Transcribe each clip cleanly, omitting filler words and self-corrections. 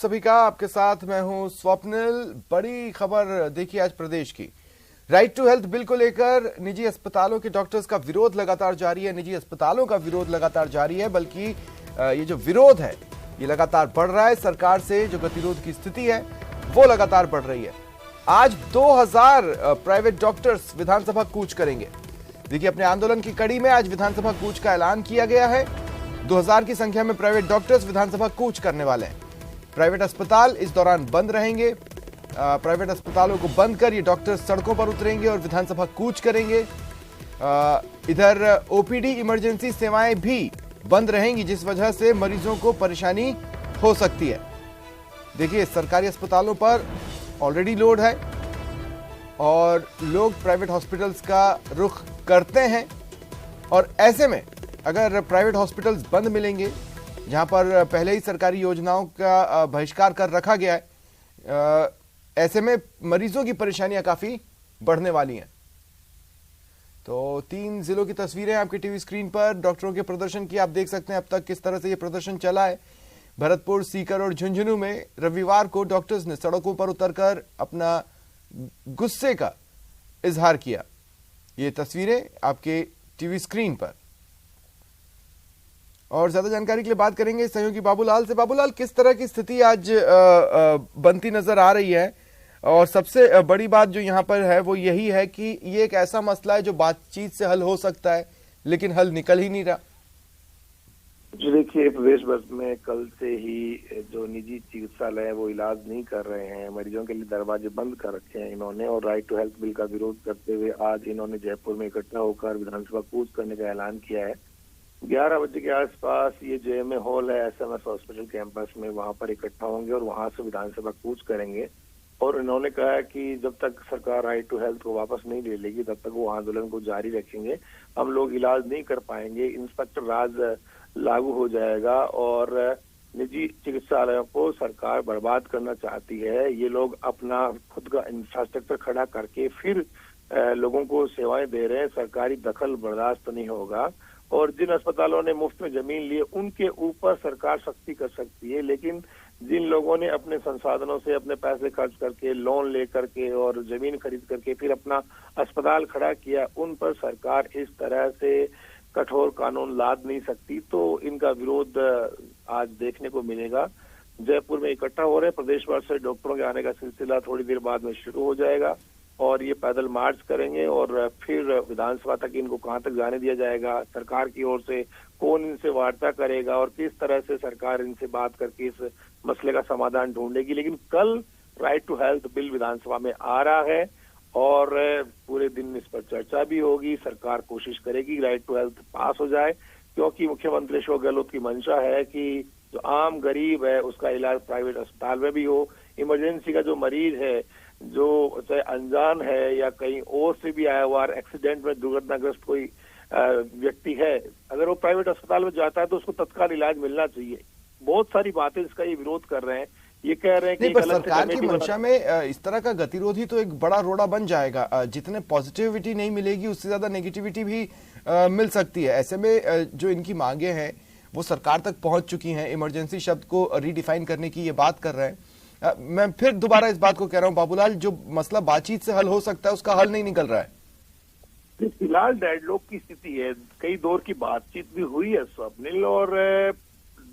सभी का आपके साथ मैं हूं स्वप्निल। बड़ी खबर देखिए आज प्रदेश की। राइट टू हेल्थ बिल को लेकर निजी अस्पतालों के डॉक्टर्स का विरोध लगातार जारी है। निजी अस्पतालों का विरोध लगातार जारी है, बल्कि ये जो विरोध है ये लगातार बढ़ रहा है। सरकार से जो गतिरोध की स्थिति है वो लगातार बढ़ रही है। आज 2000 प्राइवेट डॉक्टर्स विधानसभा कूच करेंगे। देखिए, अपने आंदोलन की कड़ी में आज विधानसभा कूच का ऐलान किया गया है। 2000 की संख्या में प्राइवेट डॉक्टर्स विधानसभा कूच करने वाले हैं। प्राइवेट अस्पताल इस दौरान बंद रहेंगे। प्राइवेट अस्पतालों को बंद कर ये डॉक्टर सड़कों पर उतरेंगे और विधानसभा कूच करेंगे। इधर ओपीडी इमरजेंसी सेवाएं भी बंद रहेंगी, जिस वजह से मरीजों को परेशानी हो सकती है। देखिए, सरकारी अस्पतालों पर ऑलरेडी लोड है और लोग प्राइवेट हॉस्पिटल्स का रुख करते हैं। और ऐसे में अगर प्राइवेट हॉस्पिटल्स बंद मिलेंगे, जहां पर पहले ही सरकारी योजनाओं का बहिष्कार कर रखा गया है, ऐसे में मरीजों की परेशानियां काफी बढ़ने वाली हैं। तो 3 जिलों की तस्वीरें आपकी टीवी स्क्रीन पर डॉक्टरों के प्रदर्शन की आप देख सकते हैं। अब तक किस तरह से ये प्रदर्शन चला है। भरतपुर, सीकर और झुंझुनू में रविवार को डॉक्टर्स ने सड़कों पर उतरकर अपना गुस्से का इजहार किया। ये तस्वीरें आपके टीवी स्क्रीन पर। और ज्यादा जानकारी के लिए बात करेंगे सहयोगी बाबूलाल से। बाबूलाल, किस तरह की स्थिति आज बनती नजर आ रही है? और सबसे बड़ी बात जो यहाँ पर है वो यही है कि ये एक ऐसा मसला है जो बातचीत से हल हो सकता है, लेकिन हल निकल ही नहीं रहा। जी देखिए, प्रदेश भर में कल से ही जो निजी चिकित्सालय है वो इलाज नहीं कर रहे हैं। मरीजों के लिए दरवाजे बंद कर रखे हैं इन्होंने। और राइट टू हेल्थ बिल का विरोध करते हुए आज इन्होंने जयपुर में इकट्ठा होकर विधानसभा कूच करने का ऐलान किया है। 11 बजे के आसपास ये जेएमए हॉल है एसएमएस हॉस्पिटल कैंपस में, वहां पर इकट्ठा होंगे और वहां से विधानसभा कूच करेंगे। और इन्होंने कहा है कि जब तक सरकार राइट टू हेल्थ को वापस नहीं ले लेगी तब तक वो आंदोलन को जारी रखेंगे। हम लोग इलाज नहीं कर पाएंगे, इंस्पेक्टर राज लागू हो जाएगा और निजी चिकित्सालयों को सरकार बर्बाद करना चाहती है। ये लोग अपना खुद का इंफ्रास्ट्रक्चर खड़ा करके फिर लोगों को सेवाएं दे रहे हैं। सरकारी दखल बर्दाश्त नहीं होगा। और जिन अस्पतालों ने मुफ्त में जमीन ली है उनके ऊपर सरकार सख्ती कर सकती है, लेकिन जिन लोगों ने अपने संसाधनों से अपने पैसे खर्च करके, लोन लेकर के और जमीन खरीद करके फिर अपना अस्पताल खड़ा किया, उन पर सरकार इस तरह से कठोर कानून लाद नहीं सकती। तो इनका विरोध आज देखने को मिलेगा। जयपुर में इकट्ठा हो रहे प्रदेश भर से डॉक्टरों के आने का सिलसिला थोड़ी देर बाद में शुरू हो जाएगा और ये पैदल मार्च करेंगे और फिर विधानसभा तक इनको कहां तक जाने दिया जाएगा, सरकार की ओर से कौन इनसे वार्ता करेगा और किस तरह से सरकार इनसे बात करके इस मसले का समाधान ढूंढेगी। लेकिन कल राइट टू हेल्थ बिल विधानसभा में आ रहा है और पूरे दिन इस पर चर्चा भी होगी। सरकार कोशिश करेगी राइट टू हेल्थ पास हो जाए, क्योंकि मुख्यमंत्री अशोक गहलोत की मंशा है कि जो आम गरीब है उसका इलाज प्राइवेट अस्पताल में भी हो। इमरजेंसी का जो मरीज है, जो चाहे अनजान है या कहीं और से भी आया हुआ, एक्सीडेंट में दुर्घटनाग्रस्त कोई व्यक्ति है, अगर वो प्राइवेट अस्पताल में जाता है तो उसको तत्काल इलाज मिलना चाहिए। बहुत सारी बातें इसका ये विरोध कर रहे हैं। ये कह रहे हैं कि सरकार की मंशा में इस तरह का गतिरोध ही तो एक बड़ा रोड़ा बन जाएगा। जितने पॉजिटिविटी नहीं मिलेगी उससे ज्यादा नेगेटिविटी भी मिल सकती है। ऐसे में जो इनकी मांगे हैं वो सरकार तक पहुंच चुकी हैं। इमरजेंसी शब्द को रीडिफाइन करने की ये बात कर रहे हैं। मैं फिर दोबारा इस बात को कह रहा हूं बाबूलाल, जो मसला बातचीत से हल हो सकता है उसका हल नहीं निकल रहा है। फिलहाल डेडलॉक की स्थिति है। कई दौर की बातचीत भी हुई है स्वप्निल, और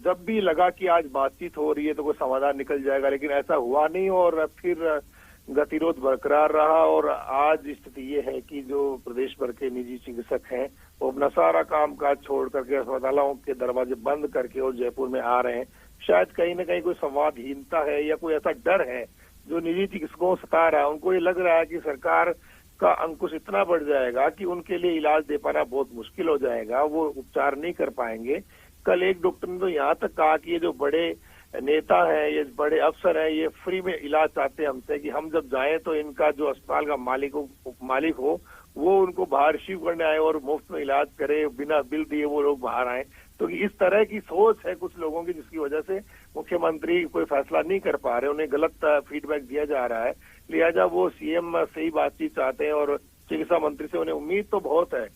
जब भी लगा कि आज बातचीत हो रही है तो कोई समाधान निकल जाएगा, लेकिन ऐसा हुआ नहीं और फिर गतिरोध बरकरार रहा। और आज स्थिति ये है कि जो प्रदेश भर के निजी चिकित्सक हैं वो अपना सारा कामकाज छोड़ करके अस्पतालों के दरवाजे बंद करके और जयपुर में आ रहे हैं। शायद कहीं ना कहीं कोई संवादहीनता है या कोई ऐसा डर है जो निजी चिकित्सकों को सता रहा है। उनको ये लग रहा है कि सरकार का अंकुश इतना बढ़ जाएगा कि उनके लिए इलाज दे पाना बहुत मुश्किल हो जाएगा, वो उपचार नहीं कर पाएंगे। कल एक डॉक्टर ने तो यहाँ तक कहा कि ये जो बड़े नेता हैं, ये बड़े अफसर हैं, ये फ्री में इलाज चाहते हैं हमसे कि हम जब जाएं तो इनका जो अस्पताल का मालिक हो वो उनको बाहर रिसीव करने आए और मुफ्त में इलाज करे, बिना बिल दिए वो लोग बाहर आए। तो इस तरह की सोच है कुछ लोगों की, जिसकी वजह से मुख्यमंत्री कोई फैसला नहीं कर पा रहे, उन्हें गलत फीडबैक दिया जा रहा है। लिहाजा वो सीएम से ही बातचीत चाहते हैं और चिकित्सा मंत्री से उन्हें उम्मीद तो बहुत है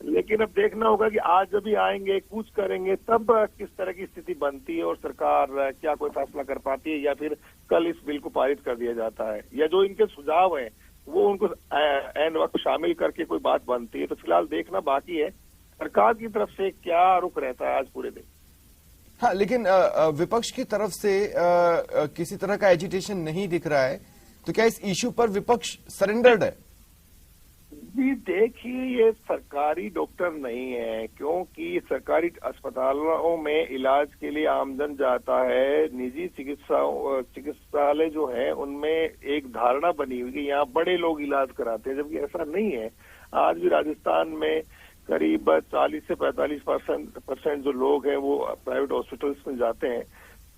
लेकिन अब देखना होगा कि आज जब भी आएंगे, कूच करेंगे, तब किस तरह की स्थिति बनती है और सरकार क्या कोई फैसला कर पाती है, या फिर कल इस बिल को पारित कर दिया जाता है, या जो इनके सुझाव हैं वो उनको ऐन वक्त शामिल करके कोई बात बनती है। तो फिलहाल देखना बाकी है सरकार की तरफ से क्या रुख रहता है आज पूरे दिन। हाँ, लेकिन विपक्ष की तरफ से किसी तरह का एजिटेशन नहीं दिख रहा है, तो क्या इस इशू पर विपक्ष सरेंडर्ड है? जी देखिए, ये सरकारी डॉक्टर नहीं है, क्योंकि सरकारी अस्पतालों में इलाज के लिए आमजन जाता है। निजी चिकित्सालय जो है उनमें एक धारणा बनी हुई कि यहाँ बड़े लोग इलाज कराते हैं, जबकि ऐसा नहीं है। आज भी राजस्थान में करीब 40 से 45% जो लोग हैं वो प्राइवेट हॉस्पिटल्स में जाते हैं।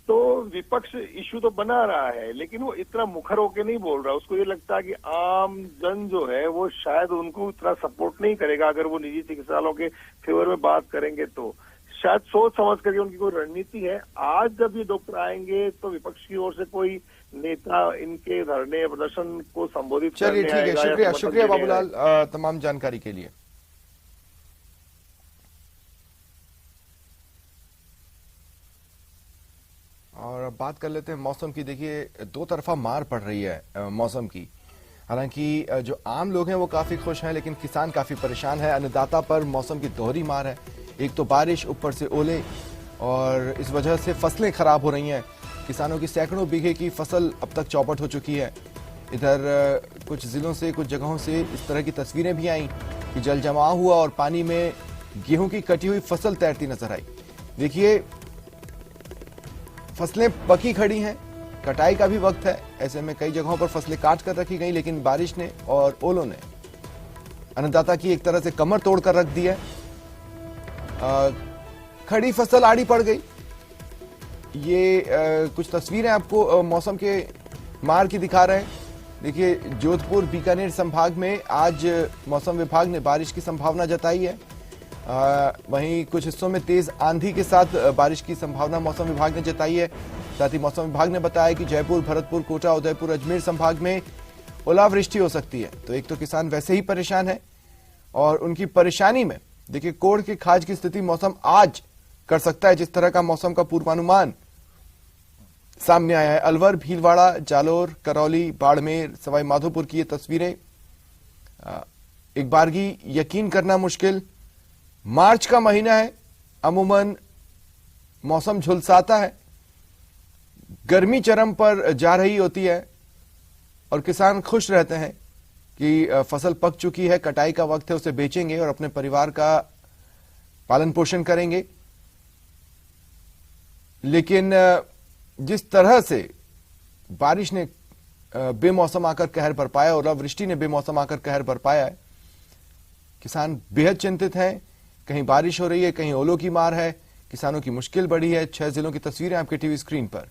तो विपक्ष इश्यू तो बना रहा है, लेकिन वो इतना मुखर होके नहीं बोल रहा। उसको ये लगता है कि आम जन जो है वो शायद उनको इतना सपोर्ट नहीं करेगा अगर वो निजी चिकित्सालयों के फेवर में बात करेंगे। तो शायद सोच समझ करके उनकी कोई रणनीति है। आज जब ये डॉक्टर आएंगे तो विपक्ष की ओर से कोई नेता इनके धरने प्रदर्शन को संबोधित चलिए, करने ठीक है, आएगा। शुक्रिया बाबूलाल तमाम जानकारी के लिए। और अब बात कर लेते हैं मौसम की। देखिए, दो तरफा मार पड़ रही है मौसम की। हालांकि जो आम लोग हैं वो काफी खुश हैं, लेकिन किसान काफी परेशान है। अन्नदाता पर मौसम की दोहरी मार है। एक तो बारिश, ऊपर से ओले, और इस वजह से फसलें खराब हो रही हैं। किसानों की सैकड़ों बीघे की फसल अब तक चौपट हो चुकी है। इधर कुछ जिलों से, कुछ जगहों से इस तरह की तस्वीरें भी आई कि जल जमाव हुआ और पानी में गेहूं की कटी हुई फसल तैरती नजर आई। देखिए, फसलें पकी खड़ी हैं, कटाई का भी वक्त है। ऐसे में कई जगहों पर फसलें काट कर रखी गई, लेकिन बारिश ने और ओलों ने अन्नदाता की एक तरह से कमर तोड़ कर रख दी है। खड़ी फसल आड़ी पड़ गई। ये कुछ तस्वीरें आपको मौसम के मार की दिखा रहे हैं। देखिए, जोधपुर, बीकानेर संभाग में आज मौसम विभाग ने बारिश की संभावना जताई है। वहीं कुछ हिस्सों में तेज आंधी के साथ बारिश की संभावना मौसम विभाग ने जताई है। साथ ही मौसम विभाग ने बताया कि जयपुर, भरतपुर, कोटा, उदयपुर, अजमेर संभाग में ओलावृष्टि हो सकती है। तो एक तो किसान वैसे ही परेशान है, और उनकी परेशानी में देखिए कोढ़ के खाज की स्थिति मौसम आज कर सकता है। जिस तरह का मौसम का पूर्वानुमान सामने आया है, अलवर, भीलवाड़ा, जालोर, करौली, बाड़मेर, सवाई माधोपुर की ये तस्वीरें एक बारगी यकीन करना मुश्किल। मार्च का महीना है, अमूमन मौसम झुलसाता है, गर्मी चरम पर जा रही होती है और किसान खुश रहते हैं कि फसल पक चुकी है, कटाई का वक्त है, उसे बेचेंगे और अपने परिवार का पालन पोषण करेंगे। लेकिन जिस तरह से बारिश ने बेमौसम आकर कहर बरपाया, ओलावृष्टि ने बेमौसम आकर कहर बरपाया है, किसान बेहद चिंतित हैं। कहीं बारिश हो रही है, कहीं ओलों की मार है, किसानों की मुश्किल बढ़ी है। 6 जिलों की तस्वीरें आपके टीवी स्क्रीन पर।